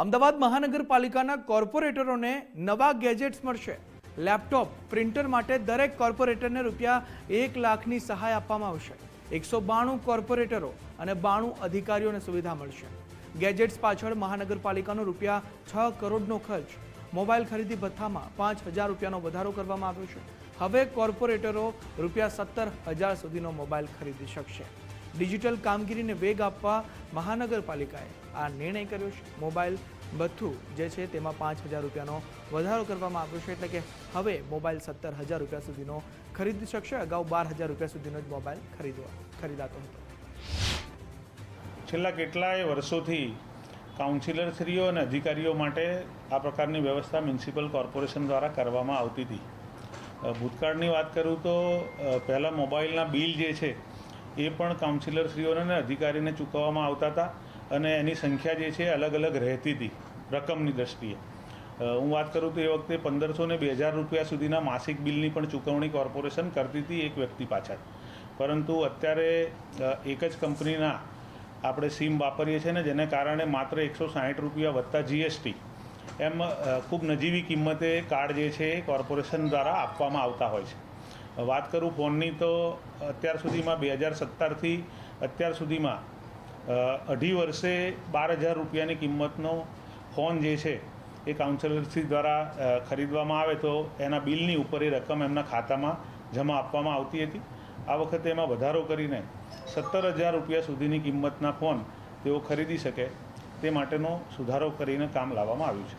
અમદાવાદ મહાનગરપાલિકાના કોર્પોરેટરોને નવા ગેજેટ્સ મળશે। લેપટોપ પ્રિન્ટર માટે દરેક કોર્પોરેટરને ₹1 લાખની સહાય આપવામાં આવશે। 192 કોર્પોરેટરો અને 92 અધિકારીઓને સુવિધા મળશે। ગેજેટ્સ પાછળ મહાનગરપાલિકાનો ₹6 કરોડનો ખર્ચ। મોબાઈલ ખરીદી ભથ્થામાં ₹5000નો વધારો કરવામાં આવ્યો છે। હવે કોર્પોરેટરો ₹17,000 સુધીનો મોબાઈલ ખરીદી શકશે। ડિજિટલ કામગીરીને વેગ આપવા મહાનગરપાલિકાએ આ નિર્ણય કર્યો છે। મોબાઈલ ભથ્થું જે છે તેમાં ₹5000નો વધારો કરવામાં આવ્યો છે, એટલે કે હવે મોબાઈલ ₹17,000 સુધીનો ખરીદી શકશે। અગાઉ ₹12,000 સુધીનો જ મોબાઈલ ખરીદાતો હતો। છેલ્લા કેટલાય વર્ષોથી કાઉન્સિલરશ્રીઓ અને અધિકારીઓ માટે આ પ્રકારની વ્યવસ્થા મ્યુનિસિપલ કોર્પોરેશન દ્વારા કરવામાં આવતી હતી। ભૂતકાળની વાત કરું તો પહેલાં મોબાઈલના બિલ જે છે એ પણ કાઉન્સિલરશ્રીઓને અને અધિકારીને ચૂકવવામાં આવતા હતા અને એની સંખ્યા જે છે અલગ અલગ રહેતી હતી રકમની દ્રષ્ટિએ। હું વાત કરું તો એ વખતે 1500 ને 2000 રૂપિયા સુધીના માસિક બિલની પણ ચૂકવણી કોર્પોરેશન કરતી હતી એક વ્યક્તિ પાછળ। પરંતુ અત્યારે એક જ કંપનીના આપણે સિમ વાપરીએ છીએ ને, જેને કારણે માત્ર ₹160 વત્તા GST એમ ખૂબ નજીવી કિંમતે કાર્ડ જે છે એ કોર્પોરેશન દ્વારા આપવામાં આવતા હોય છે। વાત કરું ફોનની તો અત્યાર સુધીમાં 2017થી અત્યાર સુધીમાં 2.5 વર્ષે ₹12,000ની કિંમતનો ફોન જે છે એ કાઉન્સિલરશ્રી દ્વારા ખરીદવામાં આવે તો એના બિલની ઉપર એ રકમ એમના ખાતામાં જમા આપવામાં આવતી હતી। આ વખતે એમાં વધારો કરીને ₹17,000 સુધીની કિંમતના ફોન તેઓ ખરીદી શકે તે માટેનો સુધારો કરીને કામ લાવવામાં આવ્યું છે।